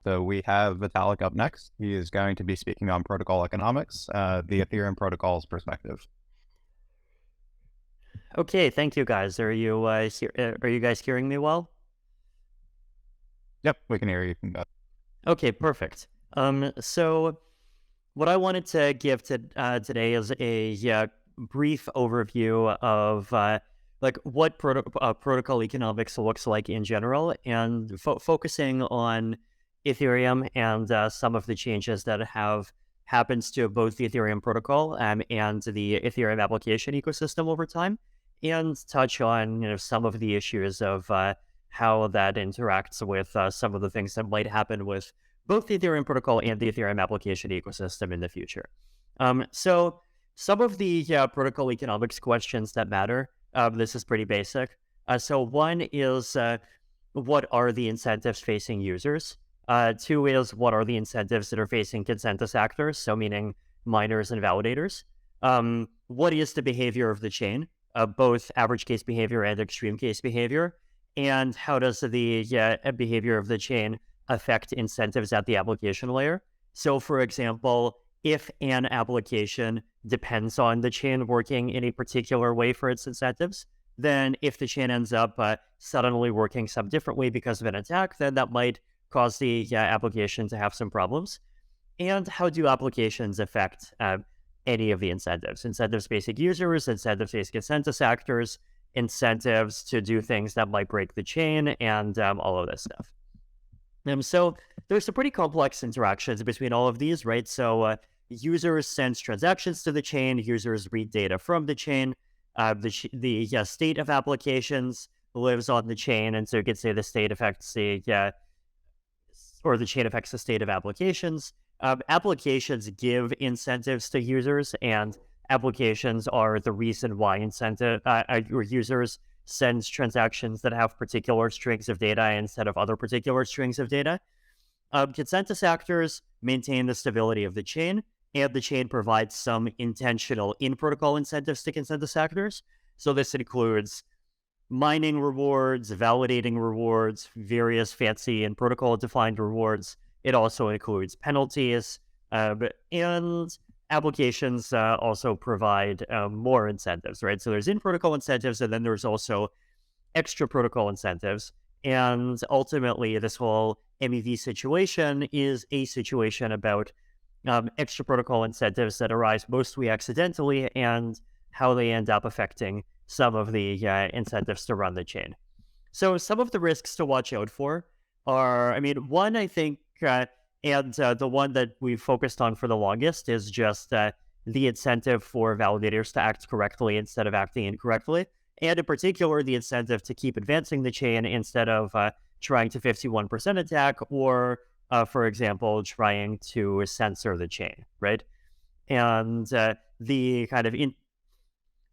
So we have Vitalik up next. He is going to be speaking on protocol economics, the Ethereum protocol's perspective. Okay, thank you guys. Are you guys hearing me well? Yep, we can hear you. Okay, perfect. So what I wanted to give today is a brief overview of like what protocol economics looks like in general, and focusing on Ethereum and some of the changes that have happened to both the Ethereum protocol and the Ethereum application ecosystem over time, and touch on some of the issues of how that interacts with some of the things that might happen with both the Ethereum protocol and the Ethereum application ecosystem in the future. So some of the protocol economics questions that matter, this is pretty basic. So one is what are the incentives facing users? Two is what are the incentives that are facing consensus actors, so meaning miners and validators? What is the behavior of the chain, both average case behavior and extreme case behavior? And how does the behavior of the chain affect incentives at the application layer? So, for example, if an application depends on the chain working in a particular way for its incentives, then if the chain ends up suddenly working some different way because of an attack, then that might cause the application to have some problems. And how do applications affect any of the incentives? Incentives facing users, incentives facing consensus actors, incentives to do things that might break the chain, and all of this stuff. So there's some pretty complex interactions between all of these, right? So users send transactions to the chain, users read data from the chain, the state of applications lives on the chain, and so you could say the state affects or the chain affects the state of applications. Applications give incentives to users, and applications are the reason why your users sends transactions that have particular strings of data instead of other particular strings of data. Consensus actors maintain the stability of the chain, and the chain provides some intentional in-protocol incentives to consensus actors. So this includes mining rewards, validating rewards, various fancy and protocol-defined rewards. It also includes penalties, and applications also provide more incentives, right? So there's in-protocol incentives, and then there's also extra protocol incentives. And ultimately, this whole MEV situation is a situation about extra protocol incentives that arise mostly accidentally and how they end up affecting some of the incentives to run the chain. So some of the risks to watch out for are, one, I think, and the one that we've focused on for the longest is just the incentive for validators to act correctly instead of acting incorrectly. And in particular, the incentive to keep advancing the chain instead of trying to 51% attack or, for example, trying to censor the chain, right? And the kind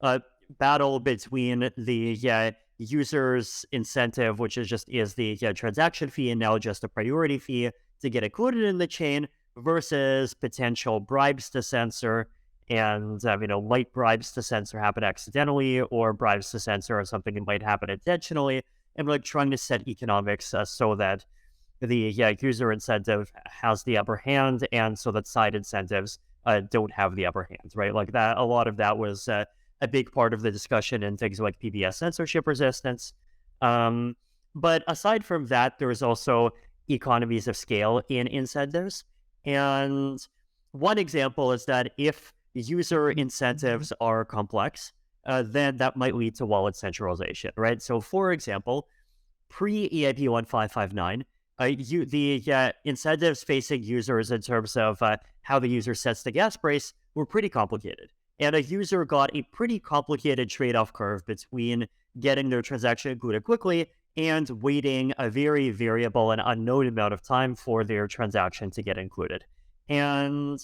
of battle between the user's incentive, which is the transaction fee and now just a priority fee to get included in the chain, versus potential bribes to censor. And might bribes to censor happen accidentally, or bribes to censor or something that might happen intentionally, and like trying to set economics so that the user incentive has the upper hand, and so that side incentives don't have the upper hand, right? Like that, a lot of that was a big part of the discussion in things like PBS censorship resistance. But aside from that, there's also economies of scale in incentives. And one example is that if user incentives are complex, then that might lead to wallet centralization, right? So for example, pre-EIP 1559, the incentives facing users in terms of how the user sets the gas price were pretty complicated. And a user got a pretty complicated trade-off curve between getting their transaction included quickly and waiting a very variable and unknown amount of time for their transaction to get included. And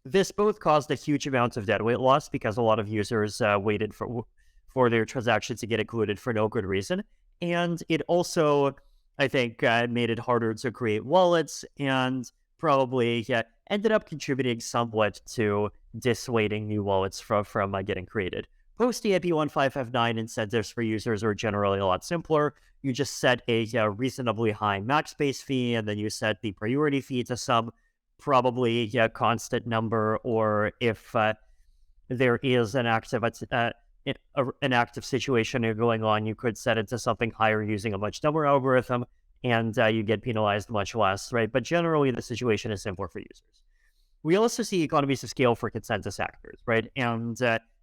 this both caused a huge amount of deadweight loss because a lot of users waited for their transaction to get included for no good reason. And it also, I think, made it harder to create wallets, and probably ended up contributing somewhat to dissuading new wallets from getting created. Post EIP 1559 incentives for users are generally a lot simpler. You just set a reasonably high max base fee, and then you set the priority fee to some probably constant number, or if there is an active an active situation going on, you could set it to something higher using a much dumber algorithm, and you get penalized much less, right? But generally, the situation is simpler for users. We also see economies of scale for consensus actors, right? And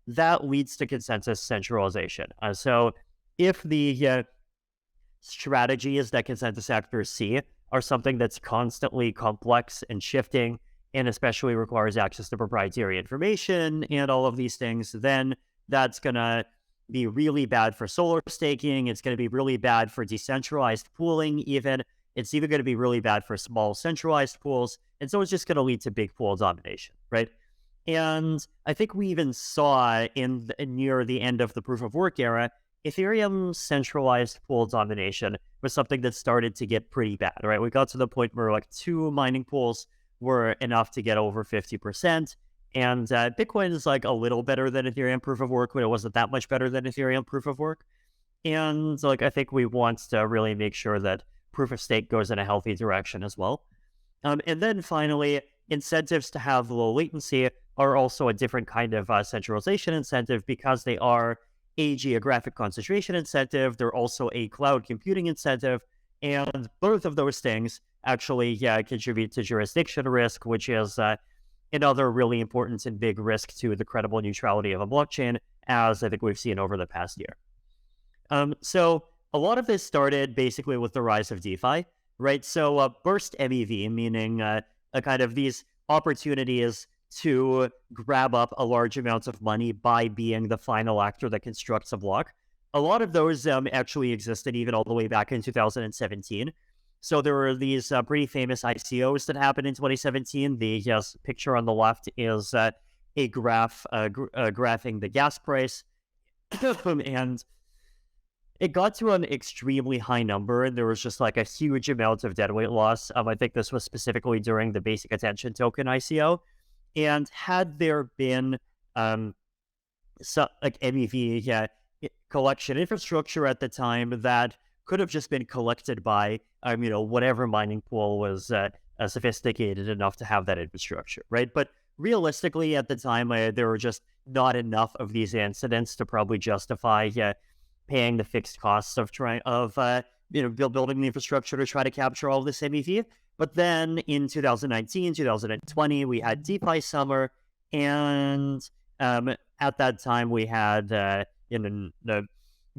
that leads to consensus centralization. So if the strategies that consensus actors see are something that's constantly complex and shifting, and especially requires access to proprietary information and all of these things, then that's going to be really bad for solar staking. It's going to be really bad for decentralized pooling even. It's even going to be really bad for small centralized pools. And so it's just going to lead to big pool domination, right? And I think we even saw near the end of the proof of work era, Ethereum centralized pool domination was something that started to get pretty bad, right? We got to the point where like 2 mining pools were enough to get over 50%. And Bitcoin is like a little better than Ethereum proof of work, but it wasn't that much better than Ethereum proof of work. And like, I think we want to really make sure that proof of stake goes in a healthy direction as well. And then finally, incentives to have low latency are also a different kind of centralization incentive, because they are a geographic concentration incentive. They're also a cloud computing incentive. And both of those things actually contribute to jurisdiction risk, which is another really important and big risk to the credible neutrality of a blockchain, as I think we've seen over the past year. So a lot of this started basically with the rise of DeFi, right? So burst MEV, meaning a kind of these opportunities to grab up a large amount of money by being the final actor that constructs a block. A lot of those actually existed even all the way back in 2017. So there were these pretty famous ICOs that happened in 2017. The picture on the left is a graph graphing the gas price. And it got to an extremely high number, and there was just like a huge amount of deadweight loss. I think this was specifically during the basic attention token ICO. And had there been like MEV collection infrastructure at the time that could have just been collected by whatever mining pool was sophisticated enough to have that infrastructure, right? But realistically, at the time, there were just not enough of these incidents to probably justify paying the fixed costs of building the infrastructure to try to capture all of this MEV. But then in 2019, 2020, we had DeFi summer, and at that time we had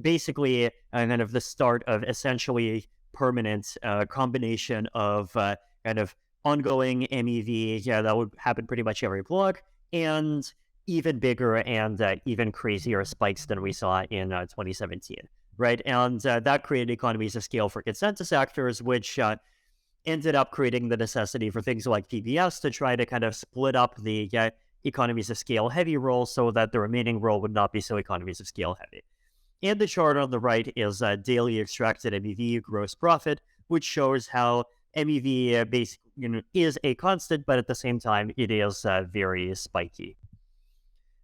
basically kind of the start of essentially permanent combination of kind of ongoing MEV that would happen pretty much every block, and even bigger and even crazier spikes than we saw in 2017, right? And that created economies of scale for consensus actors, which ended up creating the necessity for things like PBS to try to kind of split up the economies of scale heavy role so that the remaining role would not be so economies of scale heavy. And the chart on the right is daily extracted MEV gross profit, which shows how MEV basically is a constant, but at the same time, it is very spiky.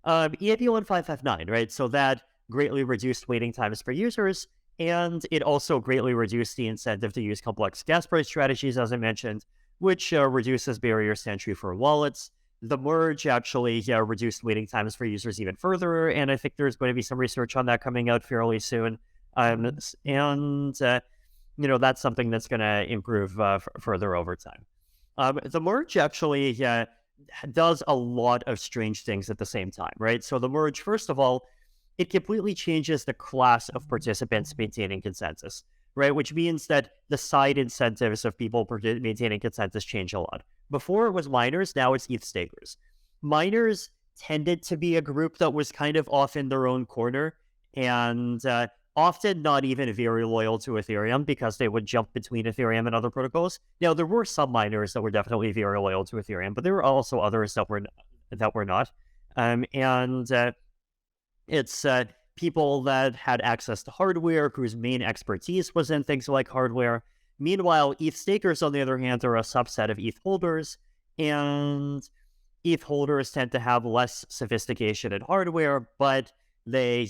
EIP 1559, right? So that greatly reduced waiting times for users, and it also greatly reduced the incentive to use complex gas price strategies, as I mentioned, which reduces barriers to entry for wallets. The merge actually reduced waiting times for users even further, and I think there's going to be some research on that coming out fairly soon. That's something that's going to improve further over time. The merge actually does a lot of strange things at the same time, right? So the merge, first of all, it completely changes the class of participants maintaining consensus, right? Which means that the side incentives of people maintaining consensus change a lot. Before it was miners, now it's ETH stakers. Miners tended to be a group that was kind of off in their own corner, and often not even very loyal to Ethereum, because they would jump between Ethereum and other protocols. Now, there were some miners that were definitely very loyal to Ethereum, but there were also others that were not. It's people that had access to hardware, whose main expertise was in things like hardware. Meanwhile, ETH stakers, on the other hand, are a subset of ETH holders, and ETH holders tend to have less sophistication in hardware, but they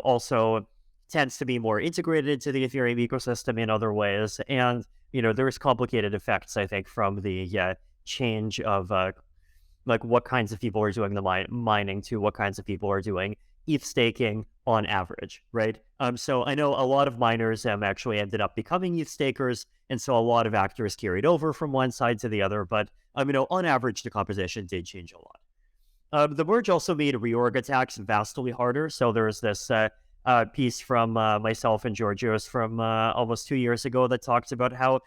also tends to be more integrated into the Ethereum ecosystem in other ways. And, there's complicated effects, I think, from the change of like what kinds of people are doing the mining to what kinds of people are doing ETH staking on average, right? So I know a lot of miners actually ended up becoming ETH stakers, and so a lot of actors carried over from one side to the other. But on average, the composition did change a lot. The merge also made reorg attacks vastly harder. So there's this piece from myself and Georgios from almost 2 years ago that talked about how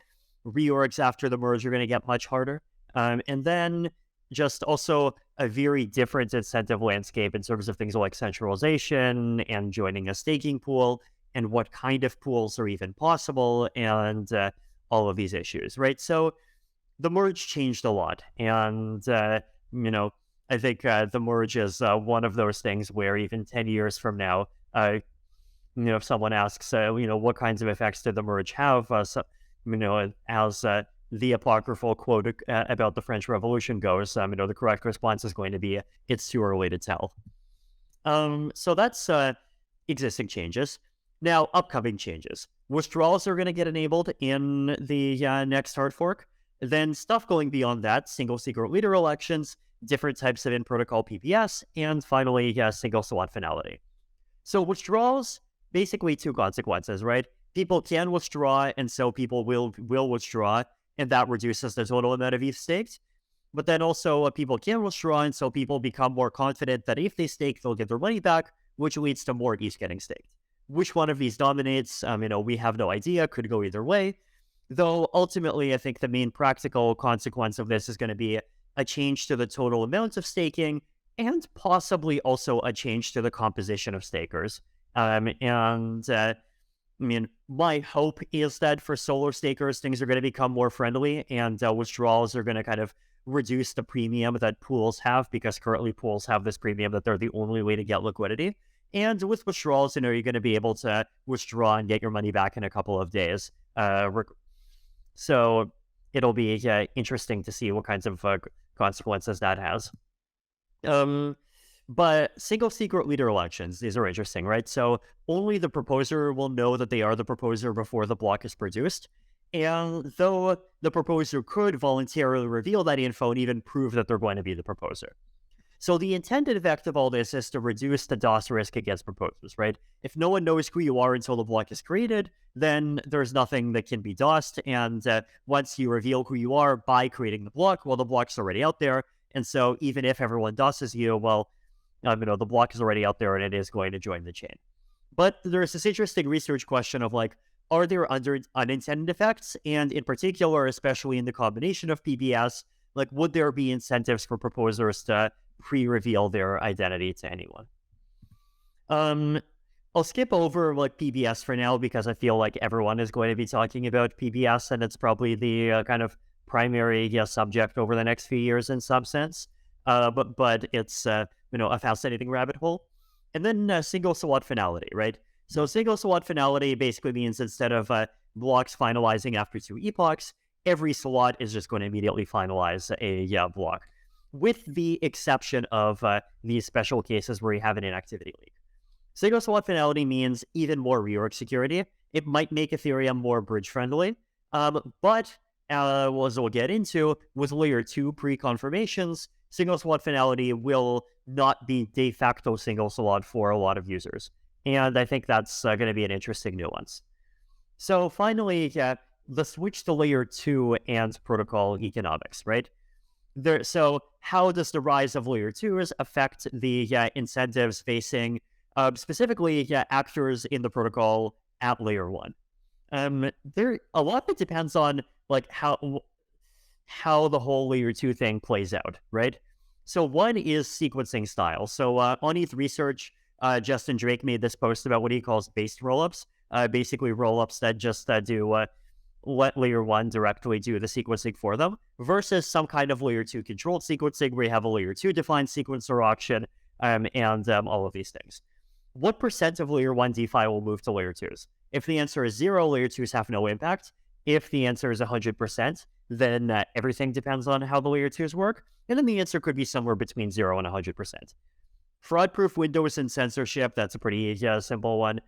reorgs after the merge are going to get much harder. And then just also a very different incentive landscape in terms of things like centralization and joining a staking pool and what kind of pools are even possible and all of these issues, right? So the merge changed a lot. And, I think the merge is one of those things where even 10 years from now, if someone asks, what kinds of effects did the merge have, as the apocryphal quote about the French Revolution goes, the correct response is going to be, it's too early to tell. So that's existing changes. Now, upcoming changes. Withdrawals are going to get enabled in the next hard fork. Then stuff going beyond that, single secret leader elections, different types of in-protocol PBS, and finally, single slot finality. So withdrawals, basically two consequences, right? People can withdraw, and so people will withdraw, and that reduces the total amount of ETH staked. But then also people can withdraw, and so people become more confident that if they stake, they'll get their money back, which leads to more ETH getting staked. Which one of these dominates, we have no idea, could go either way. Though ultimately, I think the main practical consequence of this is going to be a change to the total amount of staking and possibly also a change to the composition of stakers. My hope is that for solo stakers, things are going to become more friendly and withdrawals are going to kind of reduce the premium that pools have, because currently pools have this premium that they're the only way to get liquidity. And with withdrawals, you're going to be able to withdraw and get your money back in a couple of days. So it'll be interesting to see what kinds of consequences that has. But single secret leader elections, these are interesting, right? So only the proposer will know that they are the proposer before the block is produced. And though the proposer could voluntarily reveal that info and even prove that they're going to be the proposer. So the intended effect of all this is to reduce the DOS risk against proposers, right? If no one knows who you are until the block is created, then there's nothing that can be DOSed. And once you reveal who you are by creating the block, well, the block's already out there. And so even if everyone DOSes you, well, the block is already out there and it is going to join the chain. But there's this interesting research question of like, are there unintended effects? And in particular, especially in the combination of PBS, like, would there be incentives for proposers to pre-reveal their identity to anyone? I'll skip over like PBS for now because I feel like everyone is going to be talking about PBS and it's probably the kind of primary subject over the next few years in some sense. But it's a fascinating rabbit hole. And then single slot finality, right? So single slot finality basically means instead of blocks finalizing after 2 epochs, every slot is just going to immediately finalize a block, with the exception of these special cases where you have an inactivity leak. Single slot finality means even more reorg security. It might make Ethereum more bridge friendly, but as we'll get into, with layer 2 pre-confirmations, single slot finality will not be de facto single slot for a lot of users. And I think that's going to be an interesting nuance. So finally, the switch to layer 2 and protocol economics, right? So how does the rise of layer 2s affect the incentives facing specifically actors in the protocol at layer 1? There a lot that depends on like how the whole layer 2 thing plays out, right? So one is sequencing style. So on ETH Research, Justin Drake made this post about what he calls based rollups, basically rollups that just let layer 1 directly do the sequencing for them, versus some kind of layer 2 controlled sequencing where you have a layer 2 defined sequencer auction and all of these things. What percent of layer 1 DeFi will move to layer 2s? If the answer is 0, layer 2s have no impact. If the answer is 100%, then everything depends on how the layer 2s work. And then the answer could be somewhere between 0 and 100%. Fraud-proof windows and censorship, that's a pretty simple one.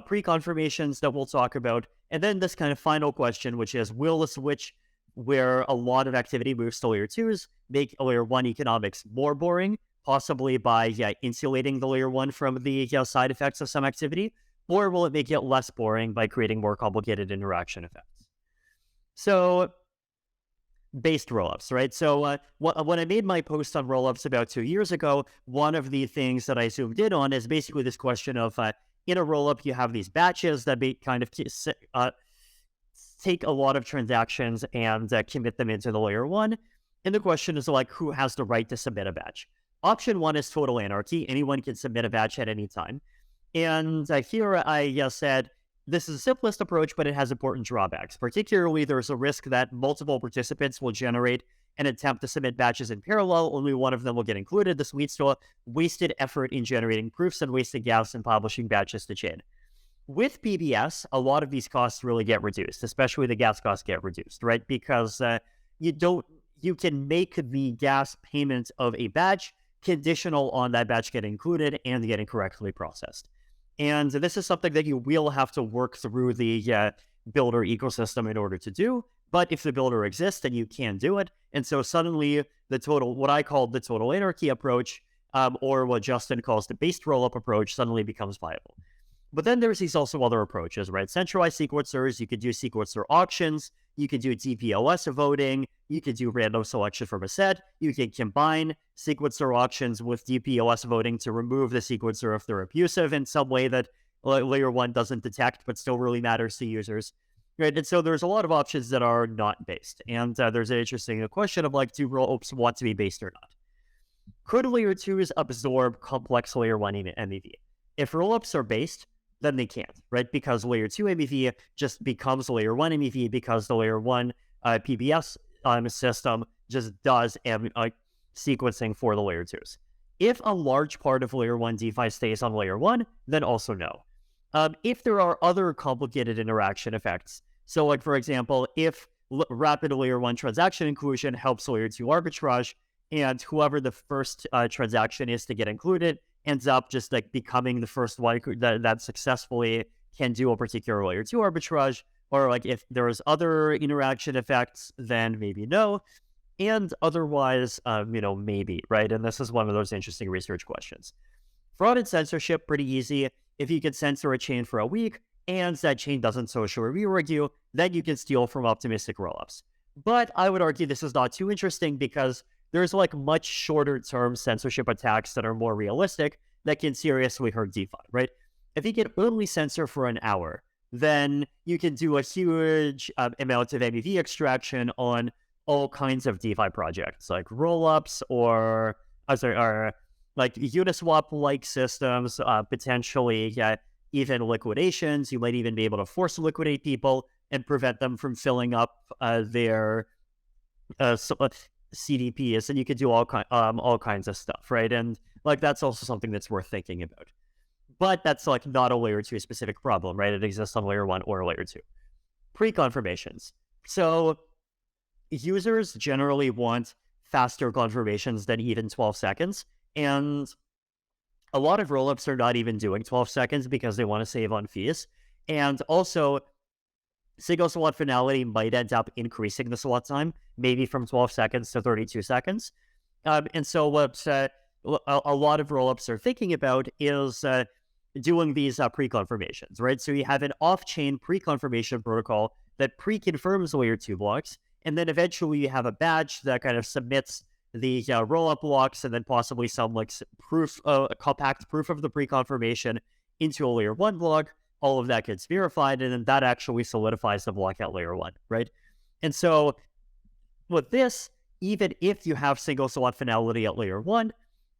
Pre-confirmations that we'll talk about. And then this kind of final question, which is, will a switch where a lot of activity moves to layer 2s make layer 1 economics more boring, possibly by insulating the layer 1 from the side effects of some activity? Or will it make it less boring by creating more complicated interaction effects? So, based rollups, right? So when I made my post on rollups about 2 years ago, one of the things that I zoomed in on is basically this question of in a rollup, you have these batches that kind of take a lot of transactions and commit them into the layer 1. And the question is like, who has the right to submit a batch? Option 1 is total anarchy. Anyone can submit a batch at any time. And here I said, this is the simplest approach, but it has important drawbacks. Particularly, there's a risk that multiple participants will generate an attempt to submit batches in parallel. Only one of them will get included. This leads to a wasted effort in generating proofs and wasted gas in publishing batches to chain. With PBS, a lot of these costs really get reduced, especially the gas costs get reduced, right? Because you can make the gas payment of a batch conditional on that batch getting included and getting correctly processed. And this is something that you will have to work through the builder ecosystem in order to do. But if the builder exists, then you can do it. And so suddenly what I call the total anarchy approach, or what Justin calls the based rollup approach, suddenly becomes viable. But then there's these also other approaches, right? Centralized sequencers, you could do sequencer auctions, you could do DPoS voting, you could do random selection from a set, you can combine sequencer auctions with DPoS voting to remove the sequencer if they're abusive in some way that layer 1 doesn't detect but still really matters to users, right? And so there's a lot of options that are not based. And there's an interesting question of like, do rollups want to be based or not? Could layer 2s absorb complex layer 1 MEV? If rollups are based, then they can't, right? Because layer 2 MEV just becomes layer 1 MEV because the layer 1 PBS system just does sequencing for the layer 2s. If a large part of layer 1 DeFi stays on layer 1, then also no. If there are other complicated interaction effects, so like for example, if rapid layer 1 transaction inclusion helps layer 2 arbitrage, and whoever the first transaction is to get included ends up just like becoming the first one that successfully can do a particular layer 2 arbitrage, or like if there's other interaction effects, then maybe no, and otherwise, maybe, right? And this is one of those interesting research questions. Fraud and censorship, pretty easy. If you can censor a chain for a week and that chain doesn't socially reorg you, then you can steal from optimistic rollups. But I would argue this is not too interesting because there's like much shorter term censorship attacks that are more realistic that can seriously hurt DeFi, right? If you can only censor for an hour, then you can do a huge amount of MEV extraction on all kinds of DeFi projects like rollups or like Uniswap-like systems, potentially even liquidations. You might even be able to force liquidate people and prevent them from filling up their CDPs, and you could do all kinds of stuff, right? And like that's also something that's worth thinking about. But that's like not a layer 2 specific problem, right? It exists on layer 1 or layer 2. Pre-confirmations. So users generally want faster confirmations than even 12 seconds. And a lot of rollups are not even doing 12 seconds because they want to save on fees. And also, single slot finality might end up increasing the slot time, maybe from 12 seconds to 32 seconds. And so what a lot of rollups are thinking about is doing these pre-confirmations, right? So you have an off-chain pre-confirmation protocol that pre-confirms layer 2 blocks, and then eventually you have a batch that kind of submits the rollup blocks and then possibly some like compact proof of the pre-confirmation into a layer 1 block. All of that gets verified, and then that actually solidifies the block at layer 1, right? And so with this, even if you have single slot finality at layer 1,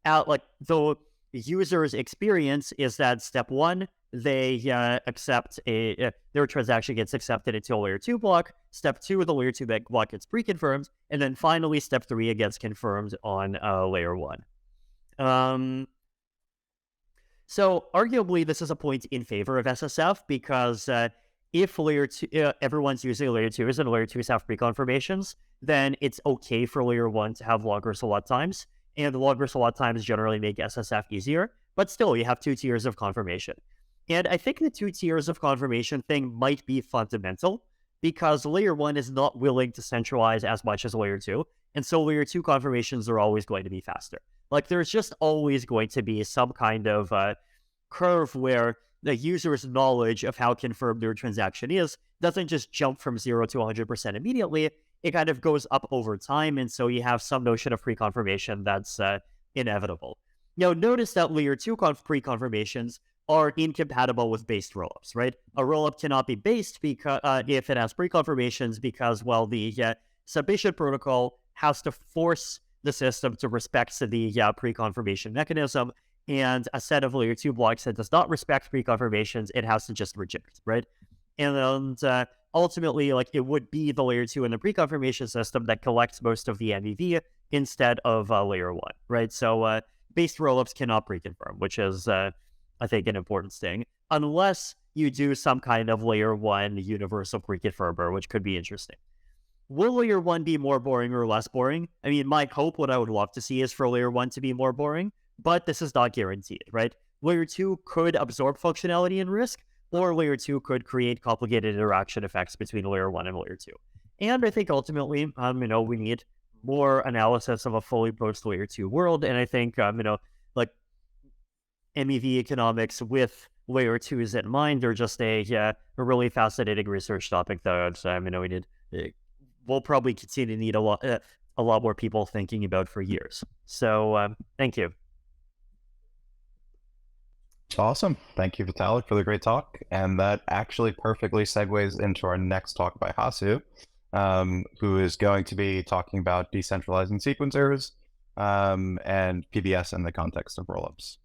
the user's experience is that step 1, they accept their transaction gets accepted into a layer 2 block. Step 2, the layer 2 block gets pre-confirmed, and then finally step 3, it gets confirmed on layer 1. So arguably, this is a point in favor of SSF because if layer 2, everyone's using layer 2s and layer 2s have pre-confirmations, then it's okay for layer 1 to have longer slot times. and the longer swap times generally make SSF easier, but still you have 2 tiers of confirmation. And I think the 2 tiers of confirmation thing might be fundamental because layer 1 is not willing to centralize as much as layer 2. And so layer 2 confirmations are always going to be faster. Like there's just always going to be some kind of curve where the user's knowledge of how confirmed their transaction is doesn't just jump from 0 to 100% immediately. It kind of goes up over time. And so you have some notion of pre-confirmation that's inevitable. Now, notice that layer 2 pre-confirmations are incompatible with based rollups, right? A rollup cannot be based because if it has pre-confirmations because, well, the submission protocol has to force the system to respect the pre-confirmation mechanism, and a set of layer 2 blocks that does not respect pre-confirmations, it has to just reject, right? And ultimately, like, it would be the layer 2 in the pre-confirmation system that collects most of the MEV instead of layer 1, right? So based rollups cannot pre-confirm, which is, I think, an important thing, unless you do some kind of layer 1 universal pre-confirmer, which could be interesting. Will layer 1 be more boring or less boring? I mean, my hope, what I would love to see is for layer 1 to be more boring, but this is not guaranteed, right? Layer 2 could absorb functionality and risk, or layer 2 could create complicated interaction effects between layer 1 and layer 2. And I think ultimately, we need more analysis of a fully post-layer 2 world, and I think, like MEV economics with layer 2s in mind are just a really fascinating research topic that we'll probably continue to need a lot more people thinking about for years. So thank you. Awesome. Thank you, Vitalik, for the great talk. And that actually perfectly segues into our next talk by Hasu, who is going to be talking about decentralizing sequencers and PBS in the context of rollups.